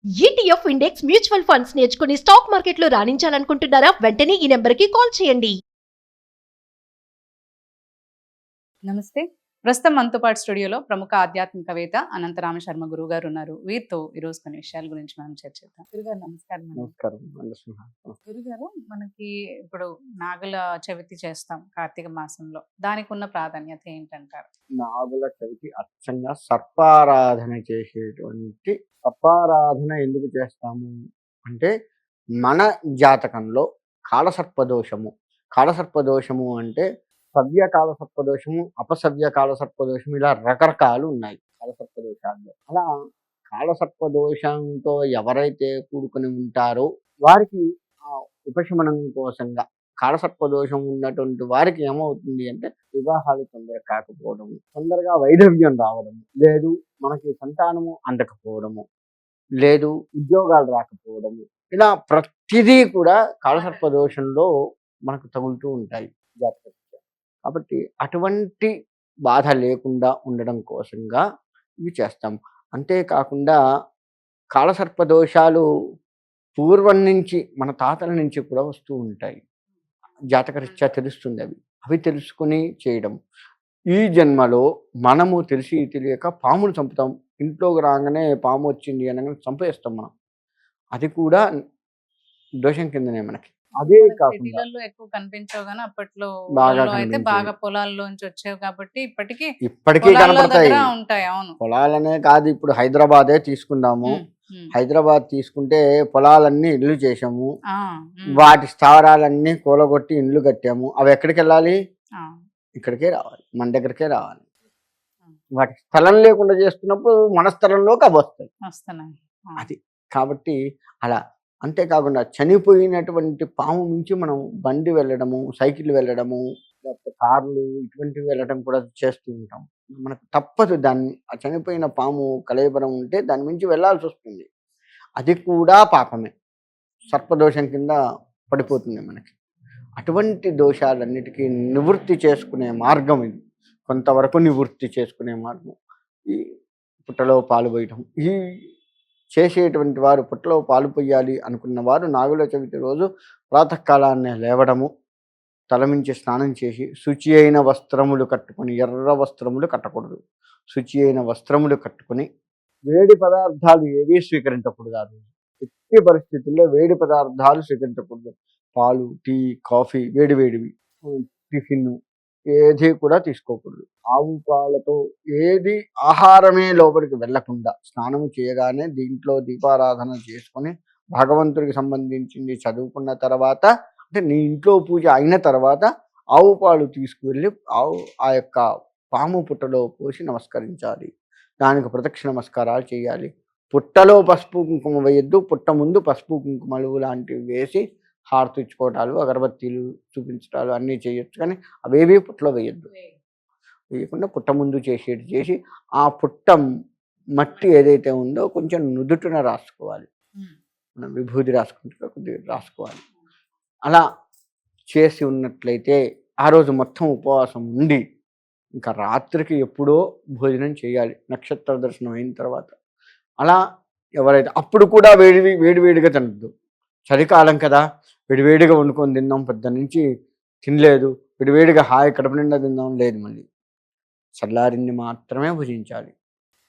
ETF index mutual funds నేర్చుకుని stock మార్కెట్లో రాణించాలనుకుంటున్నారా? వెంటనే ఈ నెంబర్కి కాల్ చేయండి. నమస్తే. ప్రస్తుతం మనతో పాటు స్టూడియోలో ప్రముఖ ఆధ్యాత్మికవేత్త అనంతరామ శర్మ గురువు గారు ఉన్నారు. వీరితో ఈరోజు కొన్ని విషయాల గురించి మనం చర్చిద్దాం. గురుగారు నమస్కారం అండి. నమస్కారం. గురుగారు, మనకి ఇప్పుడు నాగుల చవితి చేస్తాం కార్తీక మాసంలో. దానికి ఉన్న ప్రాధాన్యత ఏంటంటారు? నాగుల చవితి అచ్చంగా సర్పారాధన చేసేటువంటి సర్పారాధన ఎందుకు చేస్తాము అంటే మన జాతకంలో కాలసర్పదోషము అంటే సవ్య కాలసర్పదోషము, అపసవ్య కాలసర్పదోషము, ఇలా రకరకాలు ఉన్నాయి కాలసర్పదోషాల్లో. అలా కాలసర్పదోషంతో ఎవరైతే కూడుకొని ఉంటారో వారికి ఆ ఉపశమనం కోసంగా కాలసర్పదోషం ఉన్నటువంటి వారికి ఏమవుతుంది అంటే వివాహాలు తొందరగా కాకపోవడము, తొందరగా వైధవ్యం రావడము, లేదు మనకి సంతానము అందకపోవడము, లేదు ఉద్యోగాలు రాకపోవడము, ఇలా ప్రతిదీ కూడా కాలసర్పదోషంలో మనకు తగులుతూ ఉంటాయి జాతక. కాబట్టి అటువంటి బాధ లేకుండా ఉండడం కోసంగా ఇవి చేస్తాం. అంతేకాకుండా కాలసర్పదోషాలు పూర్వం నుంచి మన తాతల నుంచి కూడా వస్తూ ఉంటాయి. జాతకరీత్యా తెలుస్తుంది అవి తెలుసుకుని చేయడం. ఈ జన్మలో మనము తెలిసి తెలియక పామును చంపుతాం. ఇంట్లోకి రాగానే పాము వచ్చింది అనగానే చంపేస్తాం మనం. అది కూడా దోషం కిందనే మనకి. అదే కాకుండా సిటీలలో ఎక్కువ కనిపించవు కానీ అప్పట్లో బాగా ఊళ్ళో అయితే కనిపించేవి. బాగా పొలాల్లోంచి వచ్చేవి కాబట్టి ఇప్పటికీ ఇప్పటికీ పొలాల కనపడతాయి. దగ్గర ఉంటాయి. అవును. పొలాలనే కాదు, ఇప్పుడు హైదరాబాదే తీసుకుందాము. హైదరాబాద్ తీసుకుంటే పొలాలన్నీ ఇల్లు చేసాము, వాటి స్థావరాలన్నీ కూలగొట్టి ఇండ్లు కట్టాము. అవి ఎక్కడికి వెళ్ళాలి? ఇక్కడికే రావాలి, మన దగ్గరికే రావాలి. వాటి స్థలం లేకుండా చేస్తున్నప్పుడు మన స్థలంలోకి అవి వస్తాయి. అది కాబట్టి అలా. అంతేకాకుండా చనిపోయినటువంటి పాము నుంచి మనం బండి వెళ్ళడము, సైకిల్ వెళ్ళడము, లేకపోతే కార్లు ఇటువంటివి వెళ్ళడం కూడా చేస్తూ ఉంటాం. మనకు తప్పదు. దాన్ని ఆ చనిపోయిన పాము కళేబరం ఉంటే దాని నుంచి వెళ్ళాల్సి వస్తుంది. అది కూడా పాపమే, సర్పదోషం కింద పడిపోతుంది మనకి. అటువంటి దోషాలన్నిటికీ నివృత్తి చేసుకునే మార్గం ఇది. కొంతవరకు నివృత్తి చేసుకునే మార్గం ఈ పుట్టలో పాలు పోయటం. ఈ చేసేటువంటి వారు పుట్టలో పాలు పోయాలి అనుకున్న వారు నాగుల చవితి రోజు ప్రాతకాలాన్ని లేవడము, తలమించి స్నానం చేసి శుచి అయిన వస్త్రములు కట్టుకొని, ఎర్ర వస్త్రములు కట్టకూడదు, శుచి అయిన వస్త్రములు కట్టుకొని వేడి పదార్థాలు ఏవీ స్వీకరించకూడదు. ఆ రోజు ఎట్టి పరిస్థితుల్లో వేడి పదార్థాలు స్వీకరించకూడదు. పాలు, టీ, కాఫీ, వేడివేడివి, టిఫిన్ ఏది కూడా తీసుకోకూడదు. ఆవు పాలతో ఏది ఆహారమే లోపలికి వెళ్లకుండా స్నానము చేయగానే దీంట్లో దీపారాధన చేసుకొని భగవంతుడికి సంబంధించింది చదువుకున్న తర్వాత, అంటే నీ ఇంట్లో పూజ అయిన తర్వాత ఆవు పాలు తీసుకువెళ్ళి ఆ యొక్క పాము పుట్టలో పోసి నమస్కరించాలి. దానికి ప్రదక్షిణ నమస్కారాలు చేయాలి. పుట్టలో పసుపు కుంకుమ వేయద్దు. పుట్ట ముందు పసుపు కుంకుమలు లాంటివి వేసి హారతి ఇచ్చుకోవటాలు, అగరబత్తీలు చూపించటాలు అన్నీ చేయొచ్చు, కానీ అవేవి పుట్టలో వేయద్దు. వేయకుండా పుట్ట ముందు చేసి ఆ పుట్ట మట్టి ఏదైతే ఉందో కొంచెం నుదుటిన రాసుకోవాలి. మనం విభూది రాసుకుంటే కొద్దిగా రాసుకోవాలి. అలా చేసి ఉన్నట్లయితే ఆ రోజు మొత్తం ఉపవాసం ఉండి ఇంకా రాత్రికి ఎప్పుడో భోజనం చేయాలి, నక్షత్ర దర్శనం అయిన తర్వాత. అలా ఎవరైతే అప్పుడు కూడా వేడివేడిగా తినద్దు. చలికాలం కదా, వేడివేడిగా వండుకొని తిందాం, పొద్దు నుంచి తినలేదు, వేడివేడిగా హాయి కడుపు నిండా తిందాం లేదు, మళ్ళీ చల్లారింది మాత్రమే భుజించాలి.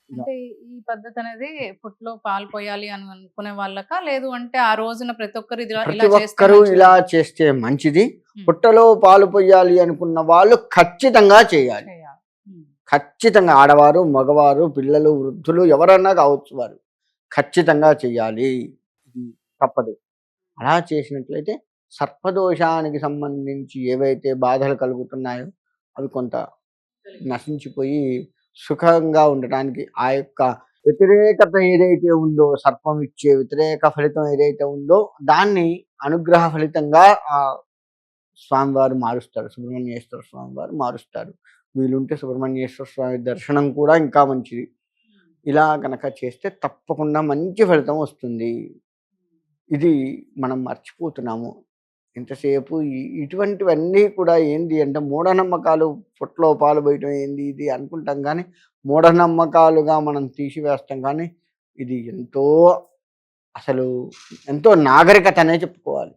అంటే ఈ పద్ధతి అనేది పుట్లో పాలు పోయాలి అని అనుకునే వాళ్ళక, లేదు అంటే ఆ రోజున ప్రతి ఒక్కరు ప్రతి ఒక్కరూ ఇలా చేస్తే మంచిది. పుట్టలో పాలు పోయాలి అనుకున్న వాళ్ళు ఖచ్చితంగా చేయాలి. ఖచ్చితంగా ఆడవారు, మగవారు, పిల్లలు, వృద్ధులు ఎవరన్నా కావచ్చు, వారు ఖచ్చితంగా చేయాలి. ఇది తప్పదు. అలా చేసినట్లయితే సర్పదోషానికి సంబంధించి ఏవైతే బాధలు కలుగుతున్నాయో అవి కొంత నశించిపోయి సుఖంగా ఉండటానికి ఆ యొక్క వ్యతిరేకత ఏదైతే ఉందో, సర్పం ఇచ్చే వ్యతిరేక ఫలితం ఏదైతే ఉందో దాన్ని అనుగ్రహ ఫలితంగా ఆ స్వామివారు మారుస్తారు. సుబ్రహ్మణ్యేశ్వర స్వామి వారు మారుస్తారు. వీలుంటే సుబ్రహ్మణ్యేశ్వర స్వామి దర్శనం కూడా ఇంకా మంచిది. ఇలా కనుక చేస్తే తప్పకుండా మంచి ఫలితం వస్తుంది. ఇది మనం మర్చిపోతున్నాము ఇంతసేపు. ఇటువంటివన్నీ కూడా ఏంది అంటే మూఢనమ్మకాలు. పుట్టలో పాలు పోయటం ఏంది ఇది అనుకుంటాం, కానీ మూఢనమ్మకాలుగా మనం తీసివేస్తాం. కానీ ఇది ఎంతో అసలు ఎంతో నాగరికత అనే చెప్పుకోవాలి.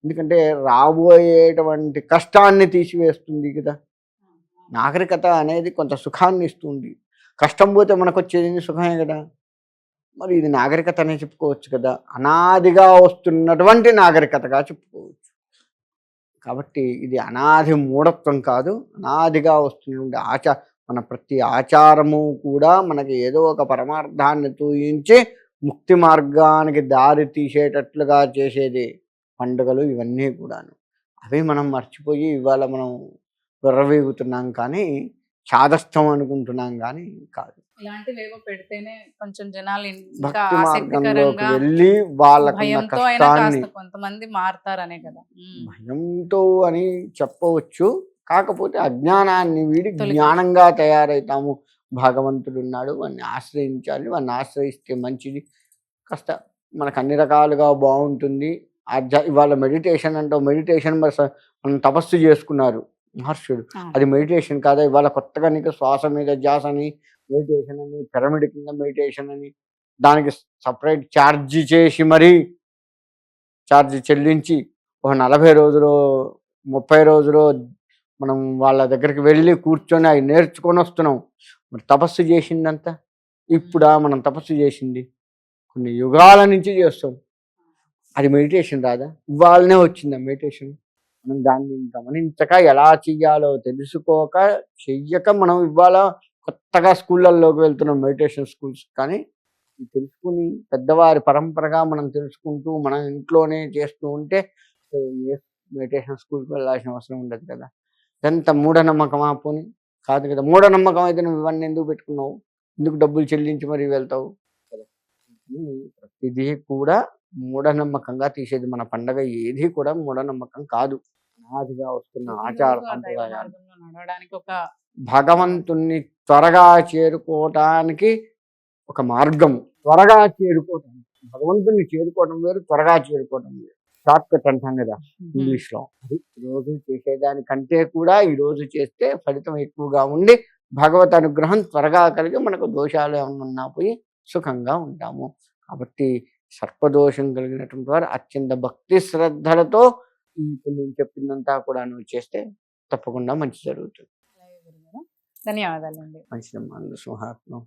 ఎందుకంటే రాబోయేటువంటి కష్టాన్ని తీసివేస్తుంది కదా. నాగరికత అనేది కొంత సుఖాన్ని ఇస్తుంది. కష్టం పోతే మనకు వచ్చేది సుఖమే కదా. మరి ఇది నాగరికత అనే చెప్పుకోవచ్చు కదా. అనాదిగా వస్తున్నటువంటి నాగరికతగా చెప్పుకోవచ్చు. కాబట్టి ఇది అనాది మూఢత్వం కాదు, అనాదిగా వస్తున్న మన ప్రతి ఆచారము కూడా మనకి ఏదో ఒక పరమార్థాన్ని తూయించి ముక్తి మార్గానికి దారి తీసేటట్లుగా చేసేది పండుగలు ఇవన్నీ కూడాను. అవి మనం మర్చిపోయి ఇవాళ మనం విర్రవీగుతున్నాం కానీ చాదస్తం అనుకుంటున్నాం కానీ కాదు. ఇలాంటివేవో పెడితేనే కొంచెం జనాలు ఇంకా భక్తి మార్గంలోకి ఆసక్తికరంగా వెళ్ళి వాళ్ళకున్న భయంతో అయినా కష్టాన్ని కాస్త కొంతమంది మారుతారనే కదా. భయంతో అని చెప్పవచ్చు. కాకపోతే అజ్ఞానాన్ని వీడి తొలగి- జ్ఞానంగా తయారవుతాము. భగవంతుడు ఉన్నాడు, వాడిని ఆశ్రయించాలి, వాడిని ఆశ్రయిస్తే మంచిది. కాస్త మనకు అన్ని రకాలుగా బాగుంటుంది. ఇవాళ మెడిటేషన్ అంటావు, మెడిటేషన్ మరి మనం తపస్సు చేసుకున్నారు మహర్షుడు, అది మెడిటేషన్ కాదా? ఇవాళ కొత్తగా నీకు శ్వాస మీద ధ్యాస అని మెడిటేషన్ అని, పిరమిడ్ కింద మెడిటేషన్ అని, దానికి సపరేట్ ఛార్జ్ చేసి మరీ ఛార్జ్ చెల్లించి ఒక 40 రోజులు 30 రోజులు మనం వాళ్ళ దగ్గరికి వెళ్ళి కూర్చొని అవి నేర్చుకొని వస్తున్నాం. మరి తపస్సు చేసిందంతా ఇప్పుడా? మనం తపస్సు చేసింది కొన్ని యుగాల నుంచి చేస్తాం. అది మెడిటేషన్ రాదా? ఇవాళనే వచ్చిందా మెడిటేషన్? మనం దాన్ని గమనించక, ఎలా చెయ్యాలో తెలుసుకోక చెయ్యక మనం ఇవాళ కొత్తగా స్కూళ్ళల్లోకి వెళ్తున్నాం, మెడిటేషన్ స్కూల్స్. కానీ ఇది తెలుసుకుని పెద్దవారి పరంపరగా మనం తెలుసుకుంటూ మనం ఇంట్లోనే చేస్తూ ఉంటే ఏ మెడిటేషన్ స్కూల్కి వెళ్ళాల్సిన అవసరం ఉండదు కదా. ఎంత మూఢనమ్మకమా? పోనీ కాదు కదా. మూఢనమ్మకం అయితే నువ్వు ఇవన్నీ ఎందుకు పెట్టుకున్నావు? ఎందుకు డబ్బులు చెల్లించి మరీ వెళ్తావు కదా. ప్రతిదీ కూడా మూఢనమ్మకంగా తీసేది. మన పండగ ఏది కూడా మూఢనమ్మకం కాదు. అనాదిగా వస్తున్న ఆచార సంప్రదాయాలు, నడవడానికి ఒక భగవంతుణ్ణి త్వరగా చేరుకోవటానికి ఒక మార్గం. త్వరగా చేరుకోవటానికి భగవంతుణ్ణి చేరుకోవటం వేరు, త్వరగా చేరుకోవటం వేరు. షార్ట్ కట్ అంటాం కదా ఇంగ్లీష్ లో. అది రోజు చేసేదానికంటే కూడా ఈ రోజు చేస్తే ఫలితం ఎక్కువగా ఉండి భగవత్ అనుగ్రహం త్వరగా కలిగి మనకు దోషాలు ఏమన్నా ఉన్నా పోయి సుఖంగా ఉంటాము. కాబట్టి సర్పదోషం కలిగినటువంటి వారు అత్యంత భక్తి శ్రద్ధలతో ఇప్పుడు నేను చెప్పిందంతా కూడా నువ్వు చేస్తే తప్పకుండా మంచి జరుగుతుంది. ధన్యవాదాలండి. మంచిదమ్మా. సింహాత్మ.